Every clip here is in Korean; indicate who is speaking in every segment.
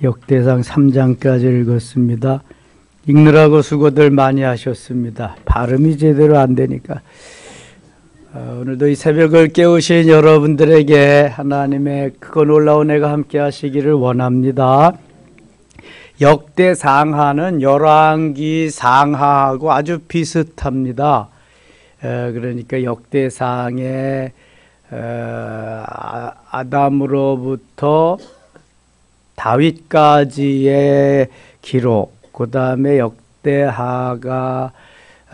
Speaker 1: 역대상 3장까지 읽었습니다. 읽느라고 수고들 많이 하셨습니다. 발음이 제대로 안 되니까. 오늘도 이 새벽을 깨우신 여러분들에게 하나님의 크고 놀라운 애가 함께 하시기를 원합니다. 역대상하는 열왕기 상하하고 아주 비슷합니다. 그러니까 역대상에 아담으로부터 다윗까지의 기록, 그 다음에 역대하가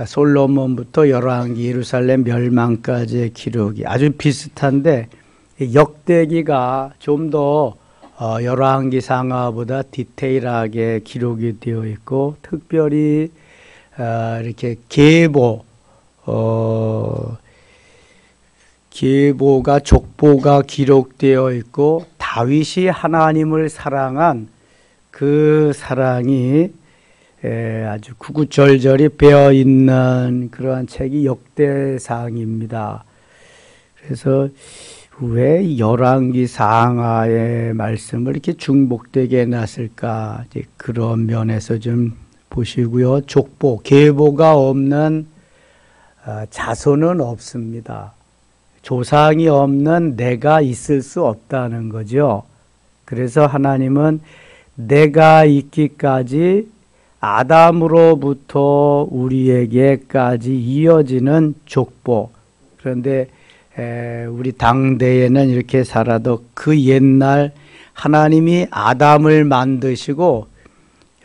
Speaker 1: 솔로몬부터 열왕기 예루살렘 멸망까지의 기록이 아주 비슷한데, 역대기가 좀 더 열왕기 상하보다 디테일하게 기록이 되어 있고, 특별히 이렇게 계보가 족보가 기록되어 있고, 다윗이 하나님을 사랑한 그 사랑이 아주 구구절절히 배어 있는 그러한 책이 역대상입니다. 그래서 왜 열왕기 상하의 말씀을 이렇게 중복되게 해놨을까? 이제 그런 면에서 좀 보시고요. 족보, 계보가 없는 자손은 없습니다. 조상이 없는 내가 있을 수 없다는 거죠. 그래서 하나님은 내가 있기까지 아담으로부터 우리에게까지 이어지는 족보. 그런데 우리 당대에는 이렇게 살아도 그 옛날 하나님이 아담을 만드시고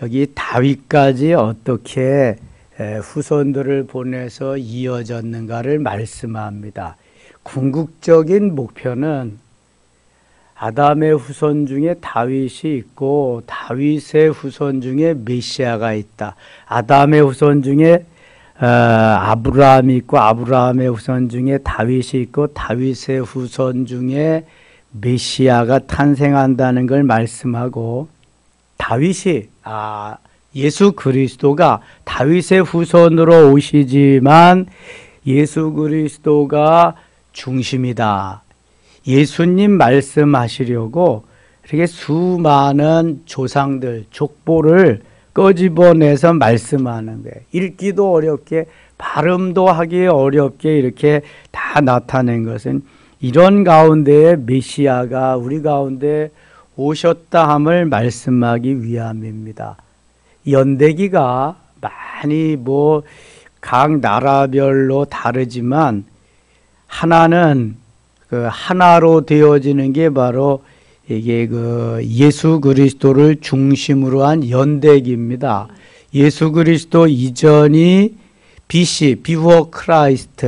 Speaker 1: 여기 다윗까지 어떻게 후손들을 보내서 이어졌는가를 말씀합니다. 궁극적인 목표는 아담의 후손 중에 다윗이 있고 다윗의 후손 중에 메시아가 있다. 아담의 후손 중에 아브라함이 있고 아브라함의 후손 중에 다윗이 있고 다윗의 후손 중에 메시아가 탄생한다는 걸 말씀하고, 다윗이 예수 그리스도가 다윗의 후손으로 오시지만 예수 그리스도가 중심이다. 예수님 말씀하시려고 이렇게 수많은 조상들, 족보를 꺼집어내서 말씀하는 거예요. 읽기도 어렵게, 발음도 하기 어렵게 이렇게 다 나타낸 것은 이런 가운데에 메시아가 우리 가운데 오셨다 함을 말씀하기 위함입니다. 연대기가 많이 각 나라별로 다르지만 하나는 하나로 되어지는 게 바로 이게 예수 그리스도를 중심으로 한 연대기입니다. 예수 그리스도 이전이 BC, Before Christ,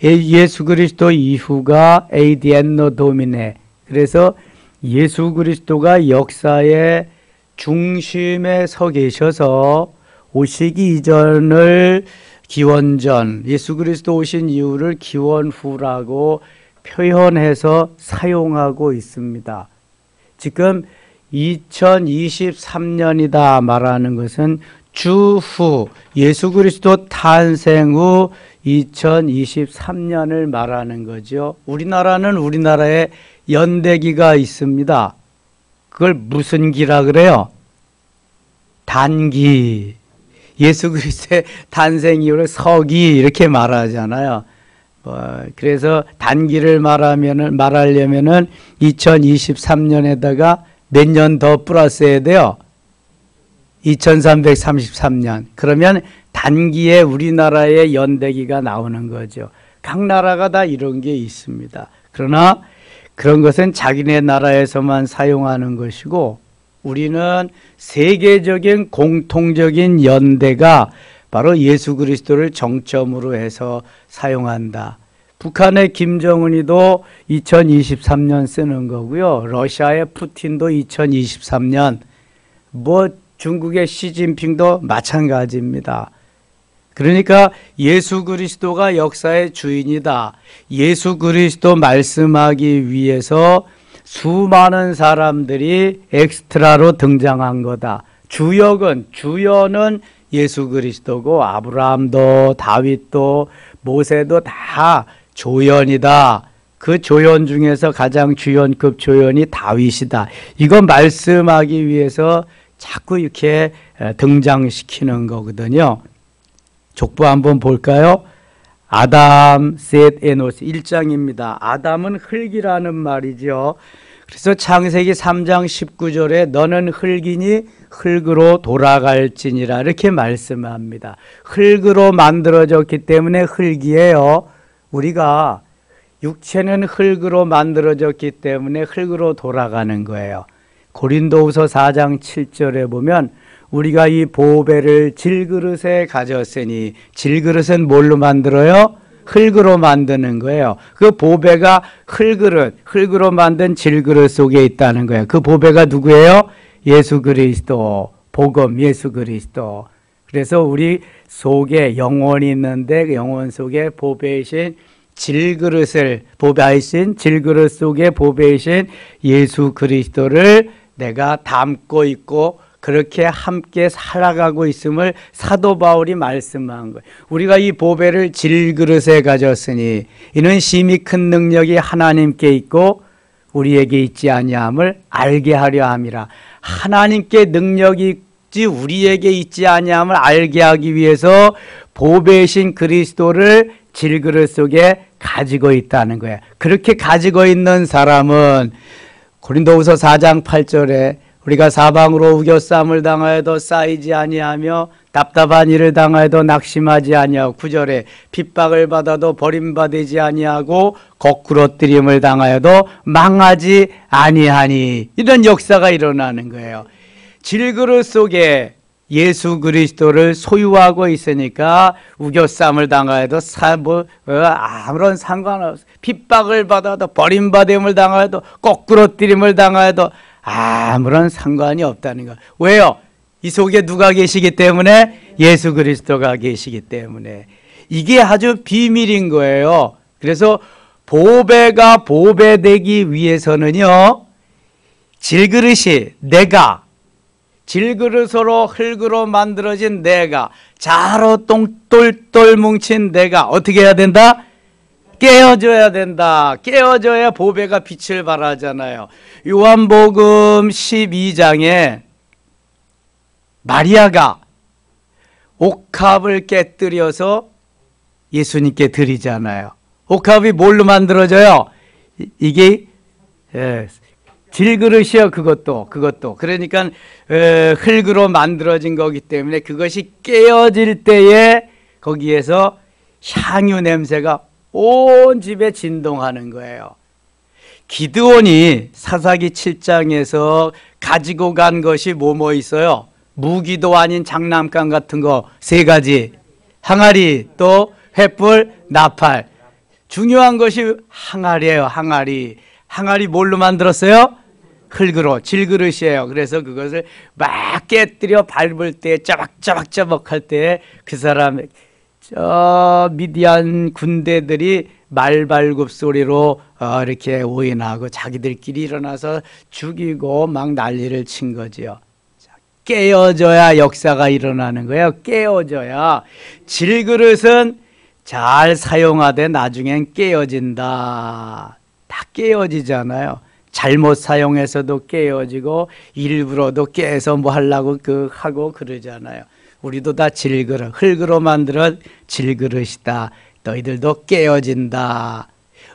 Speaker 1: 예수 그리스도 이후가 AD Anno Domini. 그래서 예수 그리스도가 역사의 중심에 서 계셔서 오시기 이전을 기원전, 예수 그리스도 오신 이후를 기원후라고 표현해서 사용하고 있습니다. 지금 2023년이다 말하는 것은 주후, 예수 그리스도 탄생 후 2023년을 말하는 거죠. 우리나라는 우리나라에 연대기가 있습니다. 그걸 무슨 기라 그래요? 단기. 예수 그리스도의 탄생 이후를 서기 이렇게 말하잖아요. 그래서 단기를 말하려면은 2023년에다가 몇 년 더 플러스해야 돼요? 2333년. 그러면 단기에 우리나라의 연대기가 나오는 거죠. 각 나라가 다 이런 게 있습니다. 그러나 그런 것은 자기네 나라에서만 사용하는 것이고, 우리는 세계적인 공통적인 연대가 바로 예수 그리스도를 정점으로 해서 사용한다. 북한의 김정은이도 2023년 쓰는 거고요. 러시아의 푸틴도 2023년, 중국의 시진핑도 마찬가지입니다. 그러니까 예수 그리스도가 역사의 주인이다. 예수 그리스도 말씀하기 위해서 수많은 사람들이 엑스트라로 등장한 거다. 주연은 예수 그리스도고, 아브라함도 다윗도 모세도 다 조연이다. 그 조연 중에서 가장 주연급 조연이 다윗이다. 이거 말씀하기 위해서 자꾸 이렇게 등장시키는 거거든요. 족보 한번 볼까요? 아담, 셋, 에노스 1장입니다. 아담은 흙이라는 말이죠. 그래서 창세기 3장 19절에 너는 흙이니 흙으로 돌아갈지니라 이렇게 말씀합니다. 흙으로 만들어졌기 때문에 흙이에요. 우리가 육체는 흙으로 만들어졌기 때문에 흙으로 돌아가는 거예요. 고린도후서 4장 7절에 보면 우리가 이 보배를 질그릇에 가졌으니 질그릇은 뭘로 만들어요? 흙으로 만드는 거예요. 그 보배가 흙으로 만든 질그릇 속에 있다는 거예요. 그 보배가 누구예요? 예수 그리스도, 복음 예수 그리스도. 그래서 우리 속에 영혼이 있는데 그 영혼 속에 보배이신 보배이신 질그릇 속에 보배이신 예수 그리스도를 내가 담고 있고 그렇게 함께 살아가고 있음을 사도 바울이 말씀한 거예요. 우리가 이 보배를 질그릇에 가졌으니 이는 심히 큰 능력이 하나님께 있고 우리에게 있지 아니함을 알게 하려 함이라. 하나님께 능력이 있지 우리에게 있지 아니함을 알게 하기 위해서 보배이신 그리스도를 질그릇 속에 가지고 있다는 거예요. 그렇게 가지고 있는 사람은 고린도후서 4장 8절에 우리가 사방으로 우겨쌈을 당하여도 쌓이지 아니하며 답답한 일을 당하여도 낙심하지 아니하고 9절에 핍박을 받아도 버림받지 아니하고 거꾸러뜨림을 당하여도 망하지 아니하니 이런 역사가 일어나는 거예요. 질그릇 속에 예수 그리스도를 소유하고 있으니까 우겨쌈을 당하여도 아무런 상관없어. 핍박을 받아도 버림받음을 당하여도 거꾸러뜨림을 당하여도 아무런 상관이 없다는 거. 왜요? 이 속에 누가 계시기 때문에? 예수 그리스도가 계시기 때문에. 이게 아주 비밀인 거예요. 그래서 보배가 보배되기 위해서는요, 질그릇이 내가 질그릇으로 흙으로 만들어진 내가 자로 똘똘 뭉친 내가 어떻게 해야 된다? 깨어져야 된다. 깨어져야 보배가 빛을 발하잖아요. 요한복음 12장에 마리아가 옥합을 깨뜨려서 예수님께 드리잖아요. 옥합이 뭘로 만들어져요? 이게 질그릇이요. 그것도 그러니까 흙으로 만들어진 거기 때문에 그것이 깨어질 때에 거기에서 향유 냄새가 온 집에 진동하는 거예요. 기드온이 사사기 7장에서 가지고 간 것이 뭐 있어요? 무기도 아닌 장난감 같은 거 3가지, 항아리, 또 횃불, 나팔. 중요한 것이 항아리예요. 항아리 뭘로 만들었어요? 흙으로, 질그릇이에요. 그래서 그것을 막 깨뜨려 밟을 때 짜박짜박 할 때 그 사람 미디안 군대들이 말발굽 소리로 이렇게 오인하고 자기들끼리 일어나서 죽이고 막 난리를 친 거지요. 깨어져야 역사가 일어나는 거예요. 깨어져야. 질그릇은 잘 사용하되 나중엔 깨어진다. 다 깨어지잖아요. 잘못 사용해서도 깨어지고 일부러도 깨서 뭐 하려고 하고 그러잖아요. 우리도 다 질그릇, 흙으로 만들어 질그릇이다. 너희들도 깨어진다.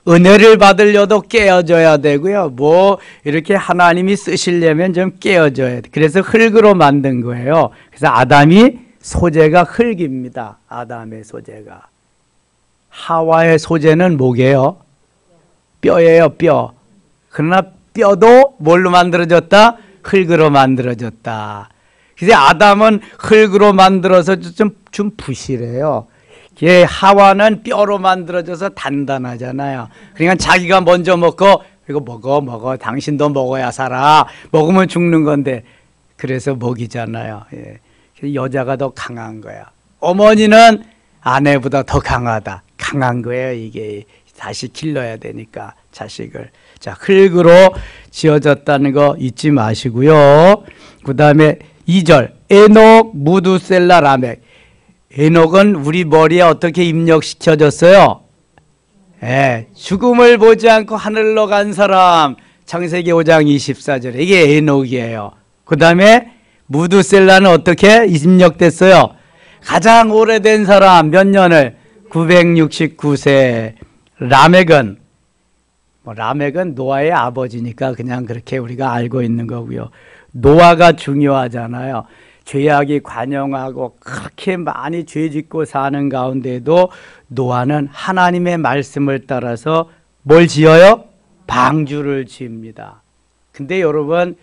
Speaker 1: 은혜를 받으려도 깨어져야 되고요. 뭐 이렇게 하나님이 쓰시려면 좀 깨어져야 돼. 그래서 흙으로 만든 거예요. 그래서 아담이 소재가 흙입니다. 아담의 소재가. 하와의 소재는 뭐게요? 뼈예요, 뼈. 그러나 뼈도 뭘로 만들어졌다? 흙으로 만들어졌다. 그래서 아담은 흙으로 만들어서 좀 부실해요. 하와는 뼈로 만들어져서 단단하잖아요. 그러니까 자기가 먼저 먹고 이거 먹어. 당신도 먹어야 살아. 먹으면 죽는 건데 그래서 먹이잖아요. 예. 여자가 더 강한 거야. 어머니는 아내보다 더 강하다. 강한 거예요. 이게 다시 길러야 되니까 자식을. 자, 흙으로 지어졌다는 거 잊지 마시고요. 그 다음에 2절 에녹, 무두셀라, 라멕. 에녹은 우리 머리에 어떻게 입력시켜졌어요? 예, 죽음을 보지 않고 하늘로 간 사람. 창세기 5장 24절에 이게 에녹이에요. 그 다음에 무두셀라는 어떻게 입력됐어요? 가장 오래된 사람 몇 년을? 969세. 라멕은 라멕은 노아의 아버지니까 그냥 그렇게 우리가 알고 있는 거고요. 노아가 중요하잖아요. 죄악이 관영하고 그렇게 많이 죄 짓고 사는 가운데도 노아는 하나님의 말씀을 따라서 뭘 지어요? 방주를 지읍니다. 근데 여러분,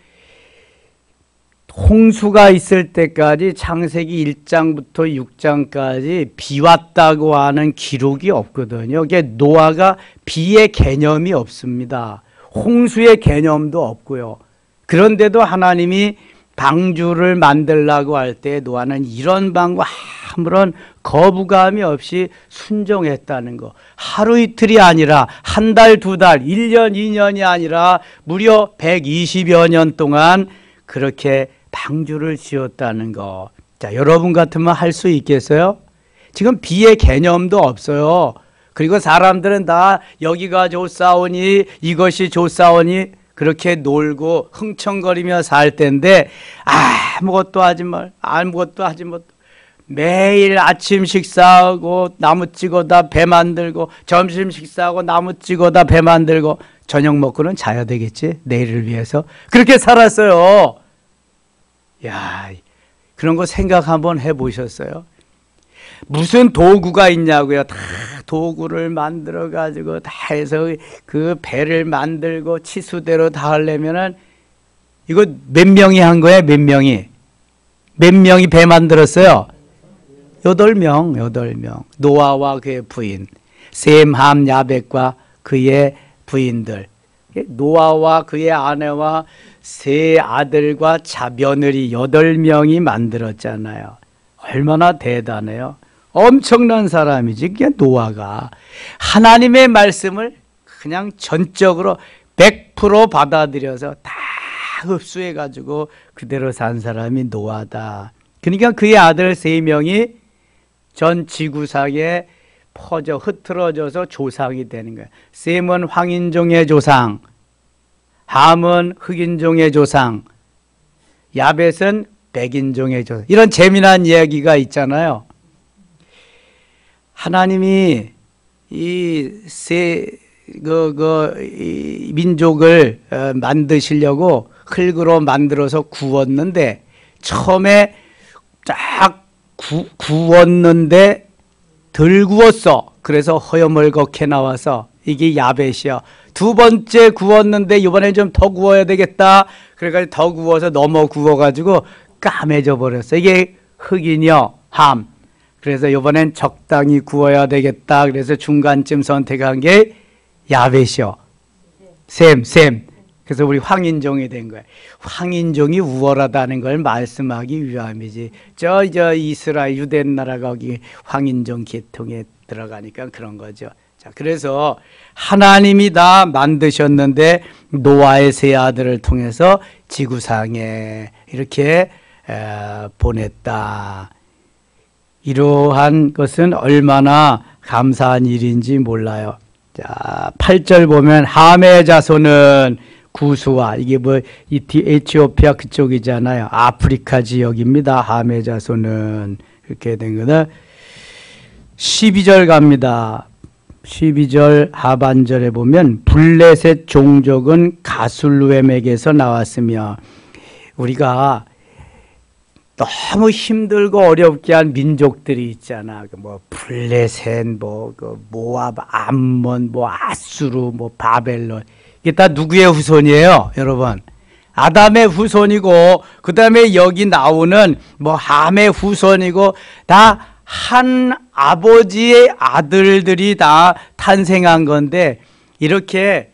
Speaker 1: 홍수가 있을 때까지 창세기 1장부터 6장까지 비 왔다고 하는 기록이 없거든요. 이게 노아가 비의 개념이 없습니다. 홍수의 개념도 없고요. 그런데도 하나님이 방주를 만들라고 할 때 노아는 이런 방과 아무런 거부감이 없이 순종했다는 거. 하루 이틀이 아니라 한 달, 두 달, 1년, 2년이 아니라 무려 120여 년 동안 그렇게 방주를 지었다는 거. 자, 여러분 같으면 할 수 있겠어요? 지금 비의 개념도 없어요. 그리고 사람들은 다 여기가 좋사오니 이것이 좋사오니 그렇게 놀고 흥청거리며 살 텐데 아무것도 하지 못. 매일 아침 식사하고 나무 찍어다 배 만들고 점심 식사하고 나무 찍어다 배 만들고 저녁 먹고는 자야 되겠지, 내일을 위해서. 그렇게 살았어요. 야, 그런 거 생각 한번 해보셨어요? 무슨 도구가 있냐고요? 다 도구를 만들어 가지고 다 해서 그 배를 만들고 치수대로 다 하려면은 이거 몇 명이 한 거예요? 몇 명이 배 만들었어요? 8명. 노아와 그의 부인, 셈, 함, 야벳과 그의 부인들, 노아와 그의 아내와 세 아들과 며느리 8명이 만들었잖아요. 얼마나 대단해요. 엄청난 사람이지. 그게 노아가 하나님의 말씀을 그냥 전적으로 100% 받아들여서 다 흡수해 가지고 그대로 산 사람이 노아다. 그러니까 그의 아들 3명이 전 지구상에 퍼져 흐트러져서 조상이 되는 거예요. 셈은 황인종의 조상, 함은 흑인종의 조상, 야벳은 백인종의 조상. 이런 재미난 이야기가 있잖아요. 하나님이 이 민족을 만드시려고 흙으로 만들어서 구웠는데 처음에 쫙 구웠는데 덜 구웠어. 그래서 허여멀겋게 나와서 이게 야벳이야. 두 번째 구웠는데 이번에 좀 더 구워야 되겠다. 그래가지고 더 구워서 넘어 구워가지고 까매져 버렸어. 이게 흑인이요, 함. 그래서 이번엔 적당히 구워야 되겠다. 그래서 중간쯤 선택한 게 야벳이요, 셈. 그래서 우리 황인종이 된 거예요. 황인종이 우월하다는 걸 말씀하기 위함이지. 저 이스라엘 유대 나라가 거기 황인종 계통에 들어가니까 그런 거죠. 자, 그래서 하나님이 다 만드셨는데 노아의 세 아들을 통해서 지구상에 이렇게 보냈다. 이러한 것은 얼마나 감사한 일인지 몰라요. 자, 8절 보면 함의 자손은 구수와, 이게 뭐 에티오피아 그쪽이잖아요. 아프리카 지역입니다. 함의 자손은 이렇게 된 거다. 12절 갑니다. 12절 하반절에 보면 블레셋 종족은 가술루엠에게서 나왔으며, 우리가 너무 힘들고 어렵게 한 민족들이 있잖아. 뭐 블레셋, 뭐 모압, 암몬, 뭐 아수르, 뭐 바벨론. 이게 다 누구의 후손이에요, 여러분? 아담의 후손이고, 그 다음에 여기 나오는 뭐 함의 후손이고, 다 한 아버지의 아들들이 다 탄생한 건데, 이렇게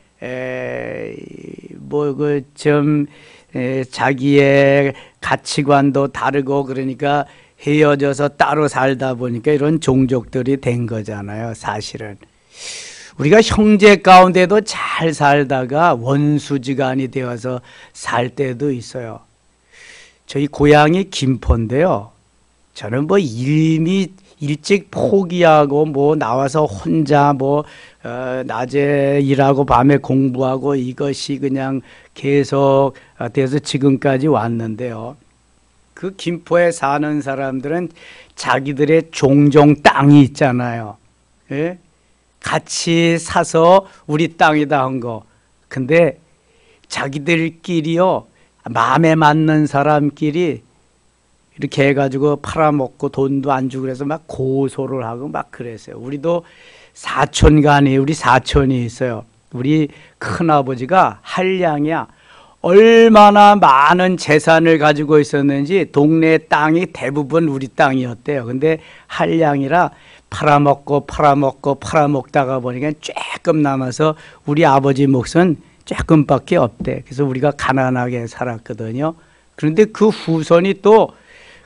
Speaker 1: 자기의 가치관도 다르고 그러니까 헤어져서 따로 살다 보니까 이런 종족들이 된 거잖아요, 사실은. 우리가 형제 가운데도 잘 살다가 원수지간이 되어서 살 때도 있어요. 저희 고향이 김포인데요. 저는 뭐 일찍 포기하고 뭐 나와서 혼자 뭐 낮에 일하고 밤에 공부하고 이것이 그냥 계속 돼서 지금까지 왔는데요. 그 김포에 사는 사람들은 자기들의 종종 땅이 있잖아요. 예? 같이 사서 우리 땅이다 한 거. 근데 자기들끼리요, 마음에 맞는 사람끼리 이렇게 해가지고 팔아먹고 돈도 안 주고 그래서 막 고소를 하고 막 그랬어요. 우리도 사촌간이, 우리 사촌이 있어요. 우리 큰아버지가 한량이야. 얼마나 많은 재산을 가지고 있었는지 동네 땅이 대부분 우리 땅이었대요. 근데 한량이라 팔아먹다가 보니까 조금 남아서 우리 아버지 몫은 조금밖에 없대. 그래서 우리가 가난하게 살았거든요. 그런데 그 후손이 또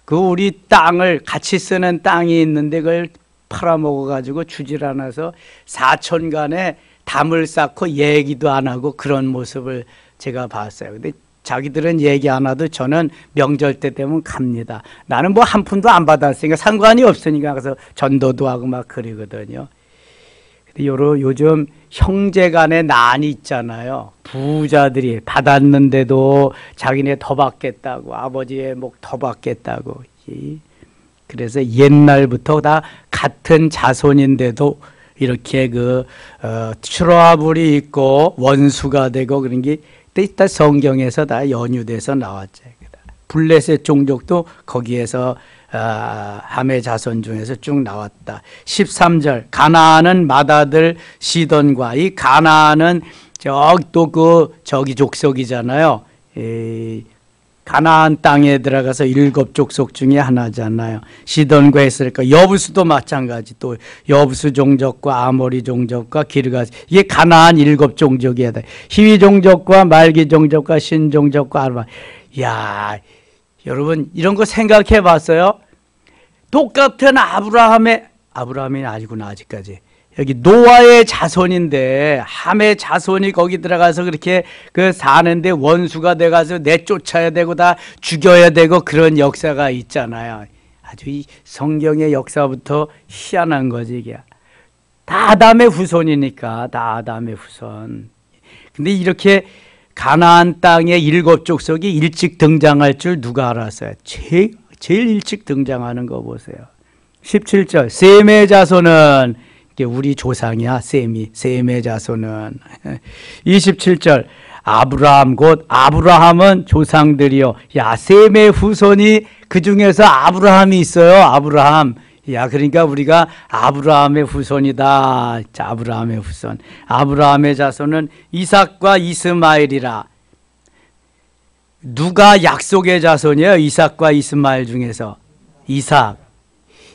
Speaker 1: 그 우리 땅을 같이 쓰는 땅이 있는데 그걸 팔아먹어가지고 주질 않아서 사촌 간에 담을 쌓고 얘기도 안 하고 그런 모습을 제가 봤어요. 근데 자기들은 얘기 안 하도 저는 명절 때 되면 갑니다. 나는 뭐 한 푼도 안 받았으니까 상관이 없으니까 그래서 전도도 하고 막 그러거든요. 근데 요즘 형제 간에 난이 있잖아요. 부자들이 받았는데도 자기네 더 받겠다고, 아버지의 목 더 받겠다고. 그래서 옛날부터 다 같은 자손인데도 이렇게 트러블이 있고 원수가 되고 그런 게 일단 성경에서 다 연유돼서 나왔죠. 블레셋 종족도 거기에서 함의 자손 중에서 쭉 나왔다. 13절 가나안은 맏아들 시돈과, 이 가나안은 저기 족속이잖아요. 가나안 땅에 들어가서 7족속 중에 하나잖아요. 시돈과 했을까. 여부수도 마찬가지. 또 여부수 종족과 아모리 종족과 기르가스, 이게 가나안 7종족이야. 히위 종족과 말기 종족과 신 종족과 아르바. 야, 여러분 이런 거 생각해 봤어요? 똑같은 아브라함이 아니구나 아직까지. 여기 노아의 자손인데 함의 자손이 거기 들어가서 그렇게 사는데 원수가 돼가서 내쫓아야 되고 다 죽여야 되고 그런 역사가 있잖아요. 아주 이 성경의 역사부터 희한한 거지 이게. 다 아담의 후손이니까, 다 아담의 후손. 근데 이렇게 가나안 땅의 7족속이 일찍 등장할 줄 누가 알았어요? 제일 일찍 등장하는 거 보세요. 17절 셈의 자손은, 우리 조상이야. 셈의 자손은. 27절 아브라함 곧 아브라함은 조상들이요. 야, 셈의 후손이 그 중에서 아브라함이 있어요. 아브라함. 야, 그러니까 우리가 아브라함의 후손이다. 자, 아브라함의 후손. 아브라함의 자손은 이삭과 이스마엘이라. 누가 약속의 자손이에요? 이삭과 이스마엘 중에서. 이삭.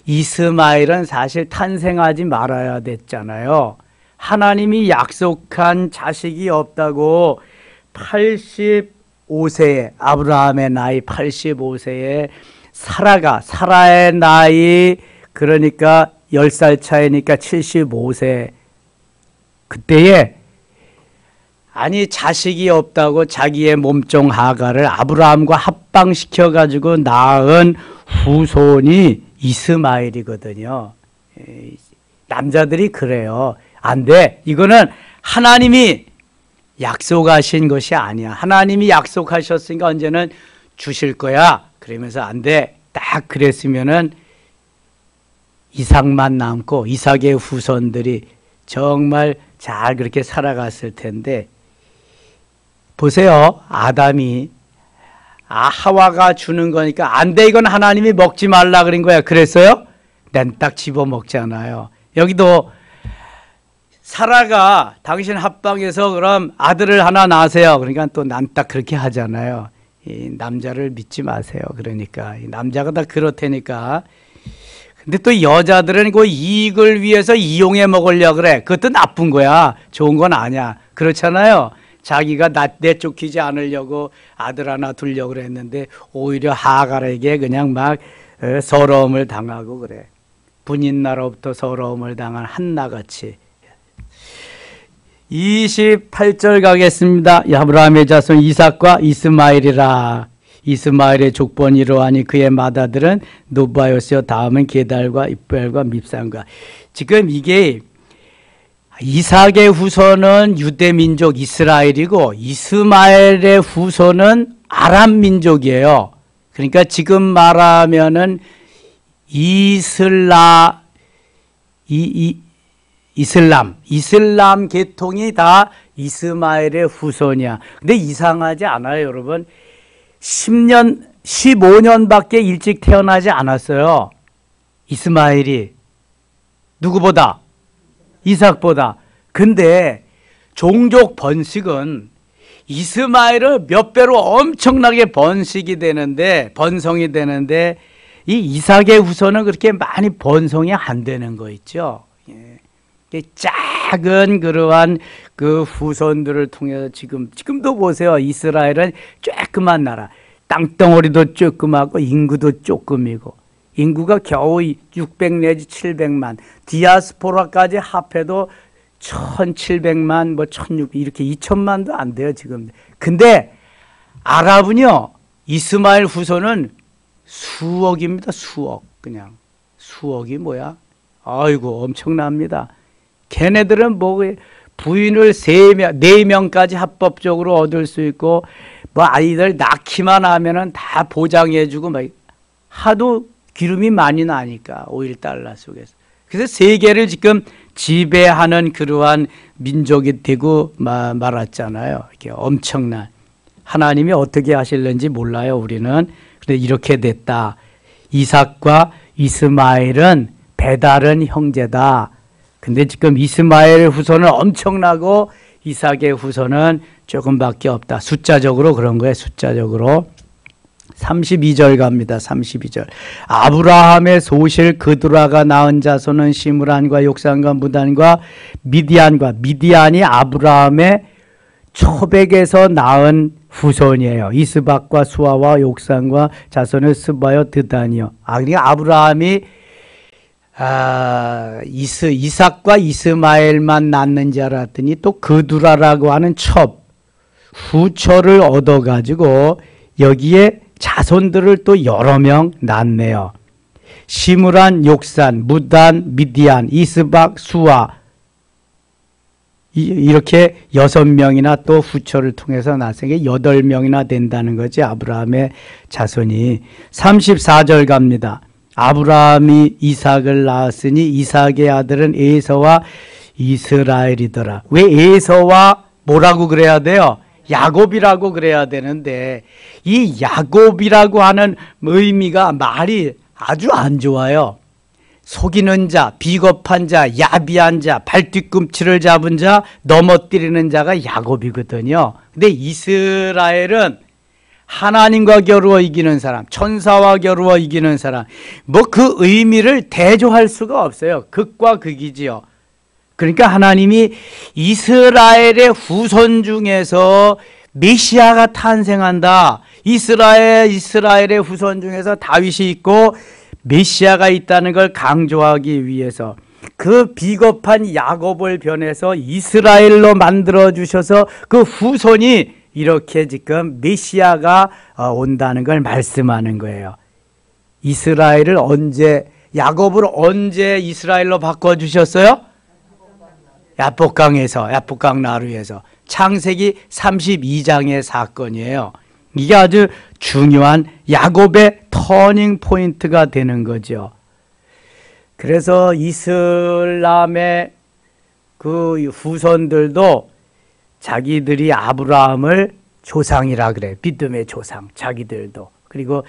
Speaker 1: 이스마엘은 사실 탄생하지 말아야 됐잖아요. 하나님이 약속한 자식이 없다고 85세에, 아브라함의 나이 85세에 사라의 나이, 그러니까 10살 차이니까 75세. 그때에 아니 자식이 없다고 자기의 몸종 하가를 아브라함과 합방시켜가지고 낳은 후손이 이스마엘이거든요. 남자들이 그래요. 안 돼. 이거는 하나님이 약속하신 것이 아니야. 하나님이 약속하셨으니까 언제는 주실 거야. 그러면서 안 돼. 딱 그랬으면은 이삭만 남고 이삭의 후손들이 정말 잘 그렇게 살아갔을 텐데, 보세요. 아담이 하와가 주는 거니까 안 돼, 이건 하나님이 먹지 말라 그런 거야. 그랬어요? 난 딱 집어 먹잖아요. 여기도 사라가 당신 합방에서 그럼 아들을 하나 낳으세요. 그러니까 또 난 딱 그렇게 하잖아요. 이 남자를 믿지 마세요. 그러니까 이 남자가 다 그렇다니까. 근데 또 여자들은 그 이익을 위해서 이용해 먹으려고 그래. 그것도 나쁜 거야. 좋은 건 아니야. 그렇잖아요. 자기가 내쫓기지 않으려고 아들 하나 두려고 그랬는데 오히려 하갈에게 그냥 막 서러움을 당하고 그래. 분인나로부터 서러움을 당한 한나같이. 28절 가겠습니다. 아브라함의 자손 이삭과 이스마엘이라. 이스마엘의 족본이 이러하니 그의 맏아들은 노바요스요 다음은 게달과 입벨과 밉산과. 지금 이게 이삭의 후손은 유대 민족 이스라엘이고 이스마엘의 후손은 아람 민족이에요. 그러니까 지금 말하면은 이슬람 계통이 다 이스마엘의 후손이야. 근데 이상하지 않아요, 여러분? 10년, 15년밖에 일찍 태어나지 않았어요. 이스마엘이. 누구보다? 이삭보다. 근데 종족 번식은 이스마엘은 몇 배로 엄청나게 번성이 되는데 이 이삭의 후손은 그렇게 많이 번성이 안 되는 거 있죠. 작은 그러한 그 후손들을 통해서 지금도 보세요. 이스라엘은 조그만 나라. 땅덩어리도 조그맣고 인구도 조금이고 인구가 겨우 600 내지 700만. 디아스포라까지 합해도 1700만, 뭐 1600 이렇게 2000만도 안 돼요, 지금. 근데 아랍은요. 이스마엘 후손은 수억입니다. 수억. 그냥 수억이 뭐야? 아이고 엄청납니다. 걔네들은 뭐 부인을 3명, 4명까지 합법적으로 얻을 수 있고 뭐 아이들 낳기만 하면은 다 보장해주고 막 하도 기름이 많이 나니까 오일 달러 속에서. 그래서 세계를 지금 지배하는 그러한 민족이 되고 말았잖아요. 이렇게 엄청난. 하나님이 어떻게 하실는지 몰라요, 우리는. 근데 이렇게 됐다. 이삭과 이스마엘은 배다른 형제다. 근데 지금 이스마엘의 후손은 엄청나고 이삭의 후손은 조금밖에 없다. 숫자적으로 그런 거예요. 숫자적으로. 32절 갑니다. 32절. 아브라함의 소실 그두라가 낳은 자손은 시므란과 욕산과 무단과 미디안과. 미디안이 아브라함의 초백에서 낳은 후손이에요. 이스박과 수아와 욕산과 자손을 스바요 드단이요. 그러니까 아브라함이 이삭과 이스마엘만 낳는 줄 알았더니 또 그두라라고 하는 후처를 얻어가지고 여기에 자손들을 또 여러 명 낳네요. 시므란, 욕산, 무단, 미디안, 이스박, 수아 이렇게 6명이나 또 후처를 통해서 낳았으니까 8명이나 된다는 거지. 아브라함의 자손이. 34절 갑니다. 아브라함이 이삭을 낳았으니 이삭의 아들은 에서와 이스라엘이더라. 왜 에서와 뭐라고 그래야 돼요? 야곱이라고 그래야 되는데 이 야곱이라고 하는 의미가 말이 아주 안 좋아요. 속이는 자, 비겁한 자, 야비한 자, 발뒤꿈치를 잡은 자, 넘어뜨리는 자가 야곱이거든요. 근데 이스라엘은 하나님과 겨루어 이기는 사람, 천사와 겨루어 이기는 사람. 뭐 그 의미를 대조할 수가 없어요. 극과 극이지요. 그러니까 하나님이 이스라엘의 후손 중에서 메시아가 탄생한다. 이스라엘의 후손 중에서 다윗이 있고 메시아가 있다는 걸 강조하기 위해서 그 비겁한 야곱을 변해서 이스라엘로 만들어 주셔서 그 후손이 이렇게 지금 메시아가 온다는 걸 말씀하는 거예요. 야곱을 언제 이스라엘로 바꿔주셨어요? 야복강 나루에서. 창세기 32장의 사건이에요. 이게 아주 중요한 야곱의 터닝 포인트가 되는 거죠. 그래서 이슬람의 그 후손들도 자기들이 아브라함을 조상이라 그래. 믿음의 조상, 자기들도. 그리고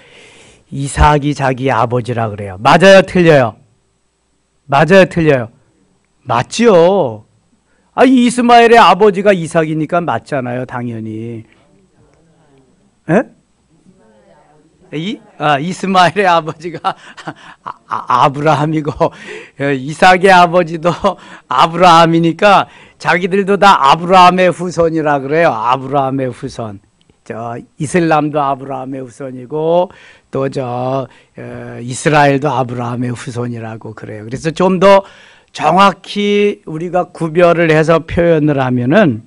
Speaker 1: 이삭이 자기 아버지라 그래요. 맞아요, 틀려요? 맞아요, 틀려요? 맞죠. 이스마엘의 아버지가 이삭이니까 맞잖아요, 당연히. 에? 이스마엘의 아버지가 아브라함이고 이삭의 아버지도 아브라함이니까 자기들도 다 아브라함의 후손이라 그래요. 아브라함의 후손. 이슬람도 아브라함의 후손이고 또 이스라엘도 아브라함의 후손이라고 그래요. 그래서 좀 더 정확히 우리가 구별을 해서 표현을 하면은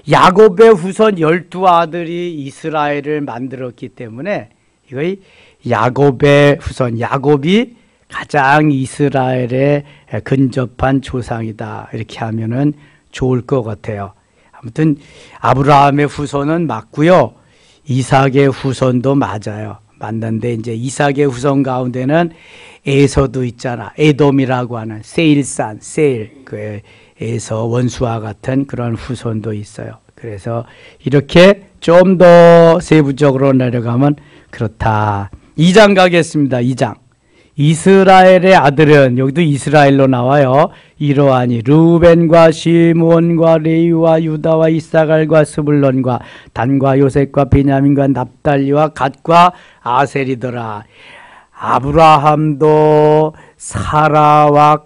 Speaker 1: 야곱의 후손 12아들이 이스라엘을 만들었기 때문에 이거의 야곱의 후손, 야곱이 가장 이스라엘에 근접한 조상이다. 이렇게 하면은 좋을 것 같아요. 아무튼 아브라함의 후손은 맞고요. 이삭의 후손도 맞아요. 맞는데 이제 이삭의 후손 가운데는 에서도 있잖아. 에돔이라고 하는 세일산, 세일, 그 에서 원수와 같은 그런 후손도 있어요. 그래서 이렇게 좀 더 세부적으로 내려가면 그렇다. 2장 가겠습니다. 2장. 이스라엘의 아들은, 여기도 이스라엘로 나와요. 이러하니 르우벤과 시므온과 레위와 유다와 이사갈과 스불론과 단과 요셉과 베냐민과 납달리와 갓과 아셀이더라. 아브라함도 사라와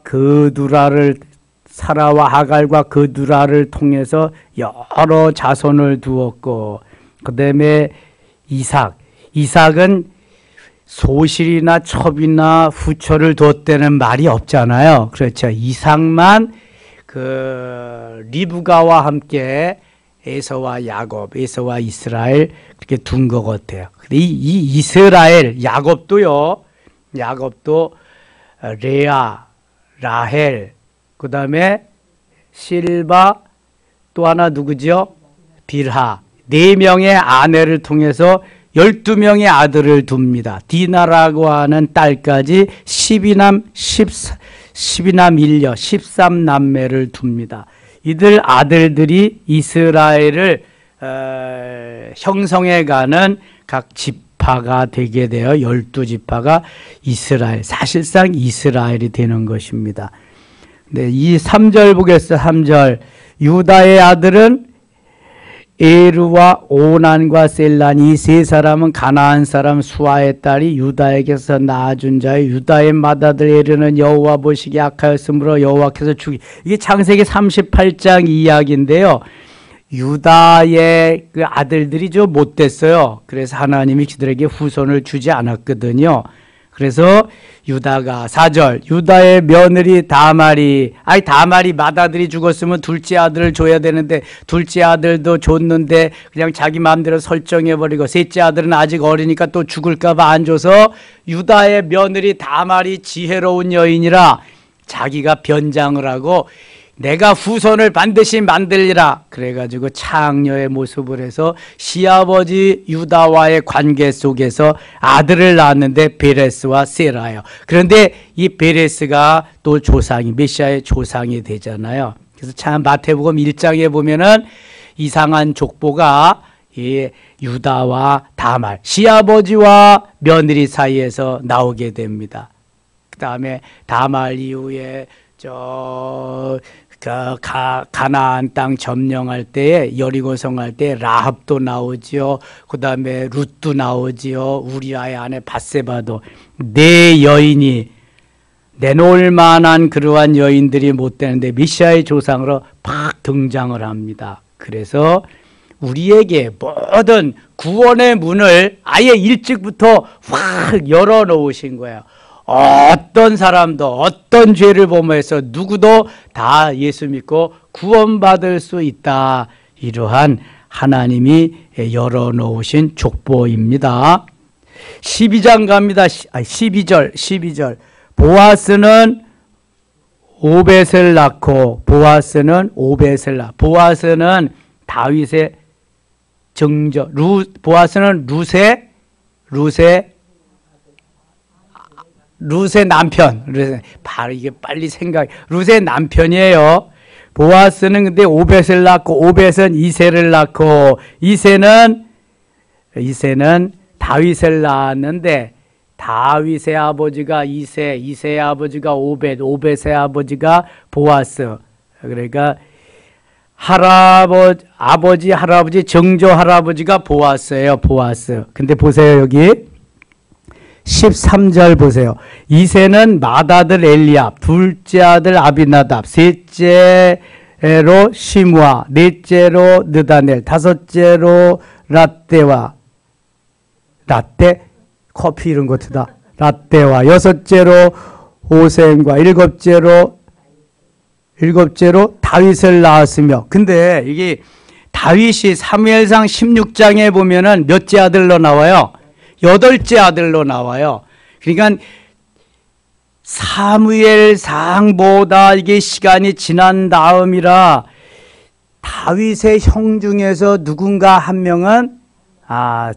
Speaker 1: 하갈과 그두라를 통해서 여러 자손을 두었고, 그 다음에 이삭은 소실이나 첩이나 후처를 뒀다는 말이 없잖아요. 그렇죠. 이삭만 그 리브가와 함께 에서와 야곱, 에서와 이스라엘 그렇게 둔 것 같아요. 이 이스라엘, 야곱도 레아, 라헬, 그 다음에 실바, 또 하나 누구죠? 빌하. 4명의 아내를 통해서 12명의 아들을 둡니다. 디나라고 하는 딸까지 12남 1녀 13남매를 둡니다. 이들 아들들이 이스라엘을 형성해가는 각 지파가 되게 되어 12지파가 이스라엘, 사실상 이스라엘이 되는 것입니다. 네, 이 3절 보겠어요. 3절. 유다의 아들은 에르와 오난과 셀란, 이 세 사람은 가나안 사람 수아의 딸이 유다에게서 낳아준 자의 유다의 맏아들 에르는 여호와 보시기에 악하였으므로 여호와께서 이게 창세기 38장 이야기인데요. 유다의 그 아들들이 좀 못됐어요. 그래서 하나님이 그들에게 후손을 주지 않았거든요. 그래서 유다가 4절 유다의 며느리 다말이 맏아들이 죽었으면 둘째 아들을 줘야 되는데 둘째 아들도 줬는데 그냥 자기 마음대로 설정해버리고 셋째 아들은 아직 어리니까 또 죽을까 봐 안 줘서 유다의 며느리 다말이 지혜로운 여인이라 자기가 변장을 하고 내가 후손을 반드시 만들리라 그래가지고 창녀의 모습을 해서 시아버지 유다와의 관계 속에서 아들을 낳았는데 베레스와 세라예요. 그런데 이 베레스가 또 메시아의 조상이 되잖아요. 그래서 참 마태복음 1장에 보면은 이상한 족보가 이 유다와 다말 시아버지와 며느리 사이에서 나오게 됩니다. 그 다음에 다말 이후에 가나안 땅 점령할 때에 여리고성 할 때 라합도 나오지요. 그 다음에 룻도 나오지요. 우리아의 아내 밧세바도. 네 여인이 내놓을 만한 그러한 여인들이 못 되는데 메시아의 조상으로 팍 등장을 합니다. 그래서 우리에게 모든 구원의 문을 아예 일찍부터 확 열어놓으신 거예요. 어떤 사람도 어떤 죄를 범해서 누구도 다 예수 믿고 구원받을 수 있다. 이러한 하나님이 열어놓으신 족보입니다. 12장 갑니다. 12절. 보아스는 오벳을 낳고 보아스는 다윗의 증조, 보아스는 룻의 남편. 바로 이게 빨리 룻의 남편이에요. 보아스는 근데 오벳을 낳고, 오벳은 이새를 낳고, 이새는 다윗을 낳았는데, 다윗의 아버지가 이새의 아버지가 오벳, 오벳의 아버지가 보아스. 그러니까, 할아버지, 증조 할아버지가 보아스예요, 보아스. 근데 보세요, 여기. 13절 보세요. 이새는 맏아들 엘리압, 둘째 아들 아비나답, 셋째로 시므아, 넷째로 느다넬, 다섯째로 라떼와 커피 이런 것이다. 라떼와 여섯째로 오셈과 일곱째로 다윗을 낳았으며 근데 이게 다윗이 사무엘상 16장에 보면은 몇째 아들로 나와요? 8째 아들로 나와요. 그러니까 사무엘상보다 이게 시간이 지난 다음이라 다윗의 형 중에서 누군가 한 명은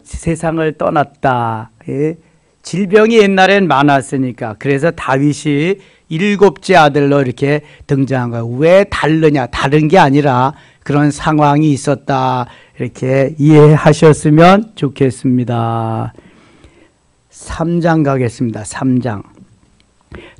Speaker 1: 세상을 떠났다. 예? 질병이 옛날엔 많았으니까. 그래서 다윗이 7째 아들로 이렇게 등장한 거예요. 왜 다르냐? 다른 게 아니라 그런 상황이 있었다. 이렇게 이해하셨으면 좋겠습니다. 3장 가겠습니다. 3장.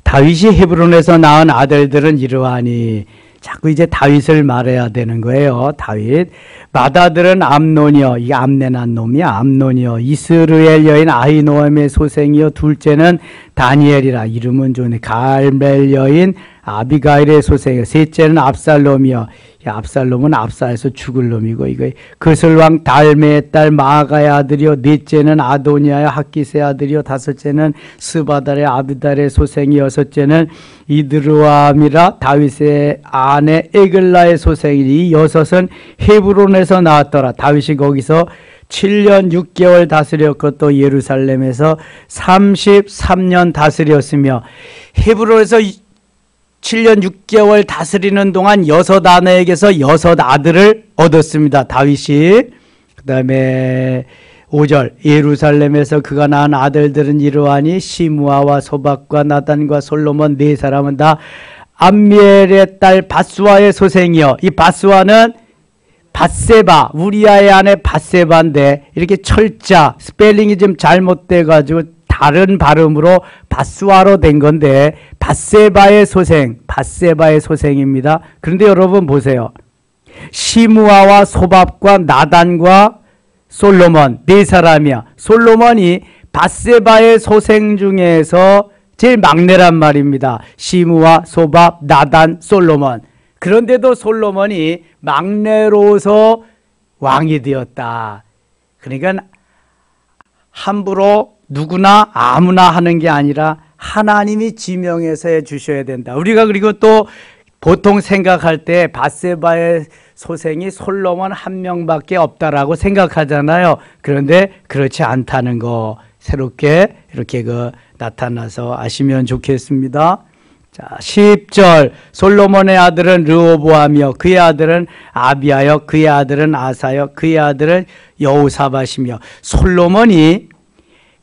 Speaker 1: 다윗이 헤브론에서 낳은 아들들은 이러하니, 자꾸 이제 다윗을 말해야 되는 거예요. 다윗. 맏아들은 암논이요. 이게 암내난 놈이야. 암논이요. 이스르엘 여인 아히노암의 소생이요. 둘째는 다니엘이라. 이름은 좋네. 갈멜 여인 아비가일의 소생이요. 셋째는 압살롬이요. 압살롬은 압사에서 죽을 놈이고, 이거 그슬왕 달메의 딸 마아가의 아들이요. 넷째는 아도니아의 학기스의 아들이요. 다섯째는 스바달의 아비달의 소생이, 여섯째는 이드르암이라 다윗의 아내 에글라의 소생이니, 이 여섯은 헤브론에서 나왔더라. 다윗이 거기서 7년 6개월 다스렸고 또 예루살렘에서 33년 다스렸으며, 헤브론에서 7년 6개월 다스리는 동안 6 아내에게서 6 아들을 얻었습니다. 다윗이. 그 다음에 5절, 예루살렘에서 그가 낳은 아들들은 이러하니 시므아와 소박과 나단과 솔로몬 네 사람은 다 암미엘의 딸 바스와의 소생이요. 이 바스와는 밧세바, 우리아의 아내 밧세바인데 이렇게 철자 스펠링이 좀 잘못돼 가지고 다른 발음으로 바스와로 된 건데, 밧세바의 소생, 밧세바의 소생입니다. 그런데 여러분 보세요. 시므아와 소밥과 나단과 솔로몬 네 사람이야. 솔로몬이 밧세바의 소생 중에서 제일 막내란 말입니다. 시므아, 소밥, 나단, 솔로몬. 그런데도 솔로몬이 막내로서 왕이 되었다. 그러니까 함부로 누구나 아무나 하는 게 아니라 하나님이 지명해서 해 주셔야 된다. 우리가 그리고 또 보통 생각할 때 밧세바의 소생이 솔로몬 한 명밖에 없다라고 생각하잖아요. 그런데 그렇지 않다는 거 새롭게 이렇게 나타나서 아시면 좋겠습니다. 자, 10절. 솔로몬의 아들은 르호보암이요. 그의 아들은 아비야요. 그의 아들은 아사요. 그의 아들은 여호사밧이며. 솔로몬이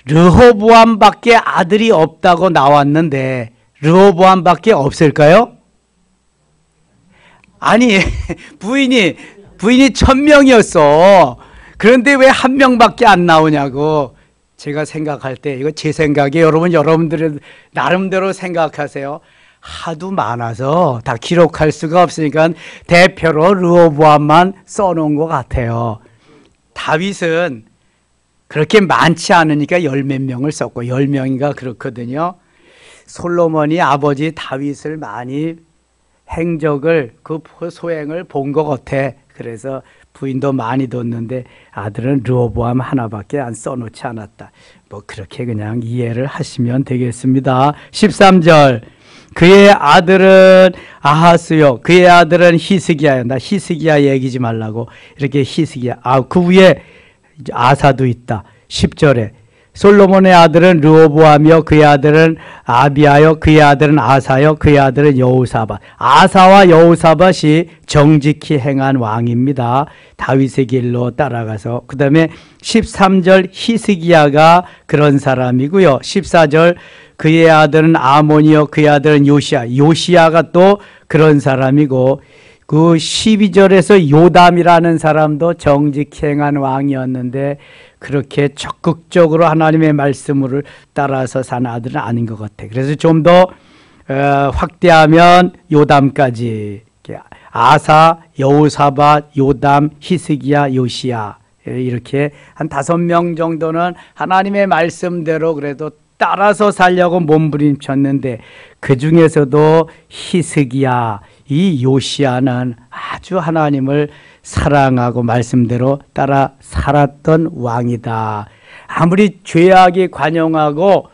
Speaker 1: 르호보암밖에 아들이 없다고 나왔는데 르호보암밖에 없을까요? 아니, 부인이 1000명이었어. 그런데 왜 한 명밖에 안 나오냐고. 제가 생각할 때, 이거 제 생각에 여러분들은 나름대로 생각하세요. 하도 많아서 다 기록할 수가 없으니까 대표로 르호보암만 써놓은 것 같아요. 다윗은 그렇게 많지 않으니까 열 몇 명을 썼고 10명인가 그렇거든요. 솔로몬이 아버지 다윗을 많이 행적을 그 소행을 본 것 같아. 그래서 부인도 많이 뒀는데 아들은 르호보암 하나밖에 안 써놓지 않았다. 뭐 그렇게 그냥 이해를 하시면 되겠습니다. 13절. 그의 아들은 아하스요. 그의 아들은 히스기야요. 나 히스기야 얘기지 말라고 이렇게 히스기야. 그 위에 아사도 있다. 10절에 솔로몬의 아들은 르호보암이요. 그의 아들은 아비야요. 그의 아들은 아사요. 그의 아들은 여호사밧. 아사와 여호사밧이 정직히 행한 왕입니다. 다윗의 길로 따라가서. 그 다음에 13절 히스기야가 그런 사람이고요. 14절 그의 아들은 아몬이요. 그의 아들은 요시야. 요시야가 또 그런 사람이고, 그 12절에서 요담이라는 사람도 정직히 행한 왕이었는데 그렇게 적극적으로 하나님의 말씀을 따라서 산 아들은 아닌 것 같아. 그래서 좀 더 확대하면 요담까지, 아사, 여호사밧, 요담, 히스기야, 요시야, 이렇게 한 5명 정도는 하나님의 말씀대로 그래도 따라서 살려고 몸부림쳤는데, 그 중에서도 히스기야, 이 요시야는 아주 하나님을 사랑하고 말씀대로 따라 살았던 왕이다. 아무리 죄악이 관영하고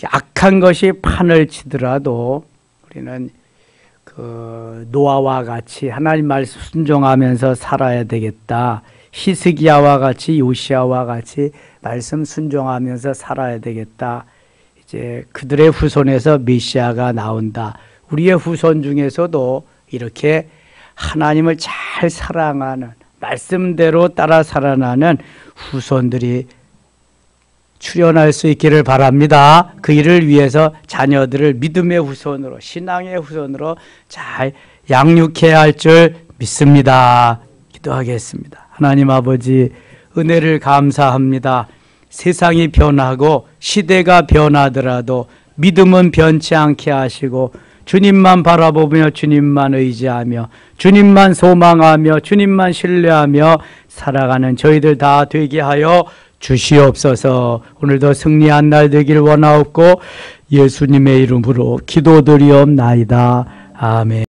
Speaker 1: 악한 것이 판을 치더라도 우리는 그 노아와 같이 하나님 말씀 순종하면서 살아야 되겠다. 히스기야와 같이 요시야와 같이 말씀 순종하면서 살아야 되겠다. 이제 그들의 후손에서 메시아가 나온다. 우리의 후손 중에서도 이렇게 하나님을 잘 사랑하는 말씀대로 따라 살아나는 후손들이 출현할 수 있기를 바랍니다. 그 일을 위해서 자녀들을 믿음의 후손으로, 신앙의 후손으로 잘 양육해야 할 줄 믿습니다. 기도하겠습니다. 하나님 아버지, 은혜를 감사합니다. 세상이 변하고 시대가 변하더라도 믿음은 변치 않게 하시고 주님만 바라보며 주님만 의지하며 주님만 소망하며 주님만 신뢰하며 살아가는 저희들 다 되게 하여 주시옵소서. 오늘도 승리한 날 되길 원하옵고 예수님의 이름으로 기도드리옵나이다. 아멘.